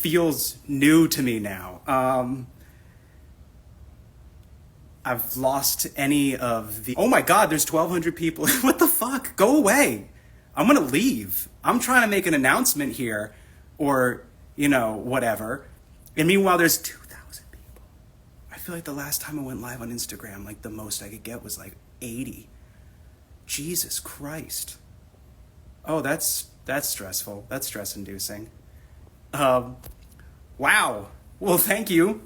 feels new to me now. I've lost any of the, oh my God, there's 1,200 people. What the fuck? Go away. I'm gonna leave. I'm trying to make an announcement here, or, whatever. And meanwhile, there's 2,000 people. I feel like the last time I went live on Instagram, like the most I could get was like 80. Jesus Christ. Oh, that's stressful. That's stress inducing. Wow. Well, thank you.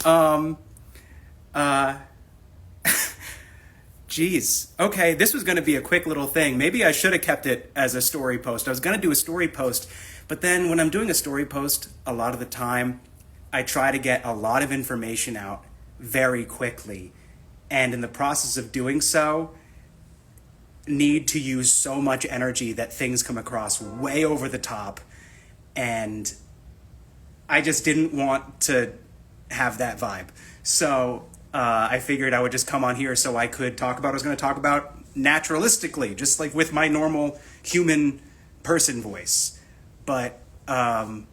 Geez. Okay, this was going to be a quick little thing. Maybe I should have kept it as a story post. I was going to do a story post, but then when I'm doing a story post, a lot of the time, I try to get a lot of information out very quickly. And in the process of doing so, need to use so much energy that things come across way over the top. And I just didn't want to have that vibe. So I figured I would just come on here so I could talk about what I was going to talk about naturalistically, just like with my normal human person voice. But, and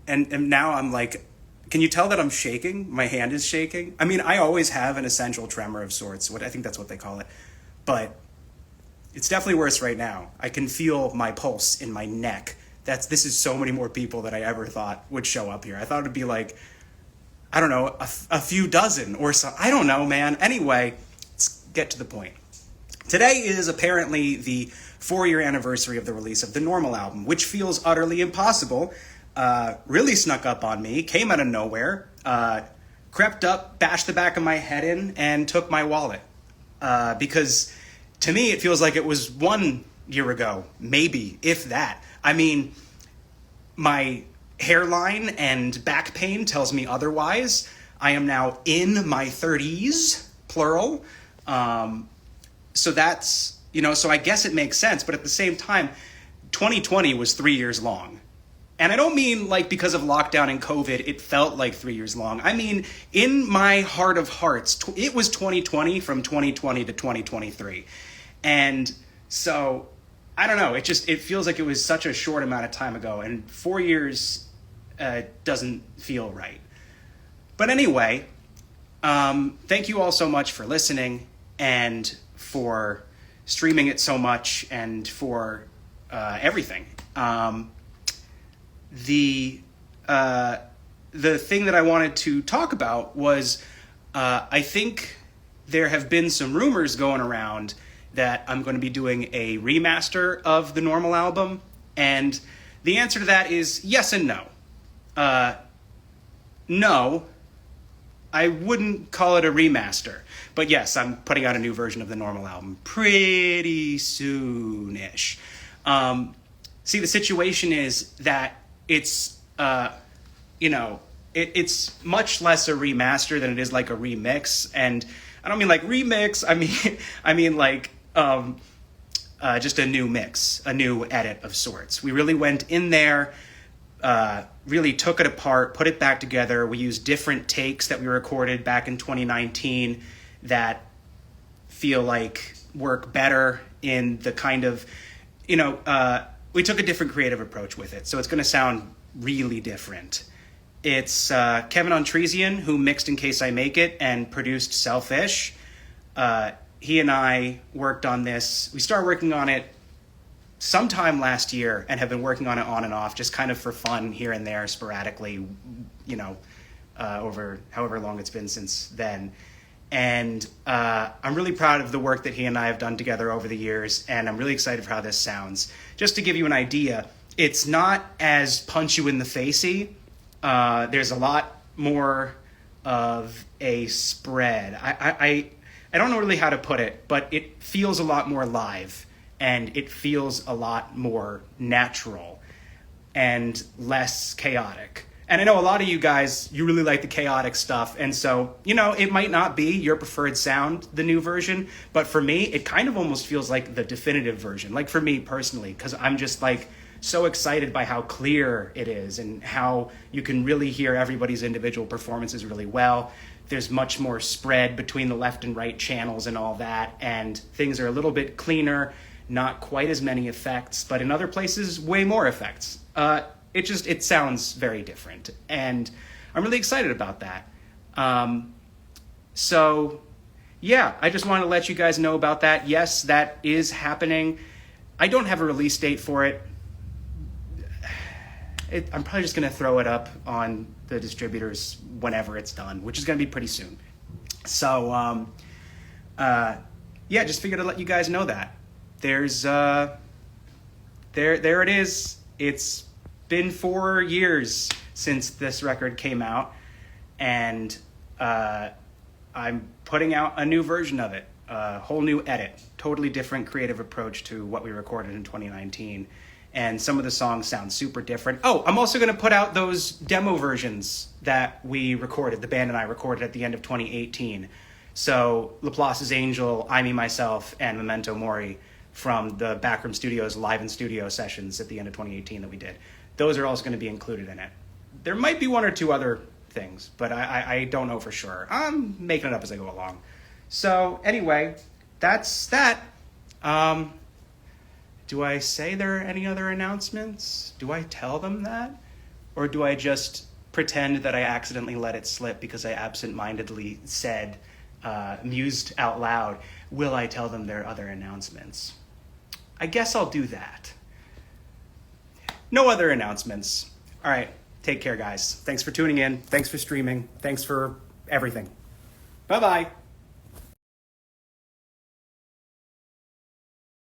now I'm like, can you tell that I'm shaking? My hand is shaking. I mean, I always have an essential tremor of sorts. I think that's what they call it. But it's definitely worse right now. I can feel my pulse in my neck. This is so many more people than I ever thought would show up here. I thought it'd be like, I don't know, a few dozen or so. I don't know, man. Anyway, let's get to the point. Today is apparently the 4-year anniversary of the release of the Normal album, which feels utterly impossible. Really snuck up on me, came out of nowhere, crept up, bashed the back of my head in, and took my wallet. Because to me, it feels like it was 1 year ago, maybe, if that. I mean, my hairline and back pain tells me otherwise. I am now in my 30s, plural. So that's, so I guess it makes sense. But at the same time, 2020 was 3 years long. And I don't mean like because of lockdown and COVID, it felt like 3 years long. I mean, in my heart of hearts, it was 2020 from 2020 to 2023. And so, I don't know, it feels like it was such a short amount of time ago. And 4 years doesn't feel right. But anyway, thank you all so much for listening and for streaming it so much and for everything. The thing that I wanted to talk about was I think there have been some rumors going around that I'm going to be doing a remaster of the Normal album. And the answer to that is yes and no. No, I wouldn't call it a remaster. But yes, I'm putting out a new version of the Normal album pretty soon-ish. See, the situation is that it's, it's much less a remaster than it is like a remix. And I don't mean like remix, I mean like just a new mix, a new edit of sorts. We really went in there, really took it apart, put it back together. We used different takes that we recorded back in 2019 that feel like work better in the kind of, we took a different creative approach with it. So it's going to sound really different. It's Kevin Ontresian, who mixed In Case I Make It and produced Selfish. He and I worked on this. We started working on it sometime last year and have been working on it on and off, just kind of for fun here and there, sporadically, over however long it's been since then. And I'm really proud of the work that he and I have done together over the years, and I'm really excited for how this sounds. Just to give you an idea, it's not as punch you in the facey. There's a lot more of a spread. I don't know really how to put it, but it feels a lot more live, and it feels a lot more natural and less chaotic. And I know a lot of you guys, you really like the chaotic stuff. And so, it might not be your preferred sound, the new version, but for me, it kind of almost feels like the definitive version. Like for me personally, because I'm just like so excited by how clear it is and how you can really hear everybody's individual performances really well. There's much more spread between the left and right channels and all that. And things are a little bit cleaner, not quite as many effects, but in other places, way more effects. it sounds very different, and I'm really excited about that. So yeah, I just want to let you guys know about that. Yes, that is happening. I don't have a release date for it. I'm probably just going to throw it up on the distributors whenever it's done, which is going to be pretty soon. So, yeah, just figured to let you guys know that. There's, there it is. It's been 4 years since this record came out, and I'm putting out a new version of it, a whole new edit, totally different creative approach to what we recorded in 2019. And some of the songs sound super different. Oh, I'm also going to put out those demo versions that we recorded, the band and I recorded at the end of 2018. So Laplace's Angel, I Me, Myself, and Memento Mori from the Backroom Studios live in studio sessions at the end of 2018 that we did. Those are also going to be included in it. There might be one or two other things, but I don't know for sure. I'm making it up as I go along. So anyway, that's that. Do I say there are any other announcements? Do I tell them that? Or do I just pretend that I accidentally let it slip because I absentmindedly said, mused out loud, will I tell them there are other announcements? I guess I'll do that. No other announcements. All right, take care, guys. Thanks for tuning in. Thanks for streaming. Thanks for everything. Bye-bye.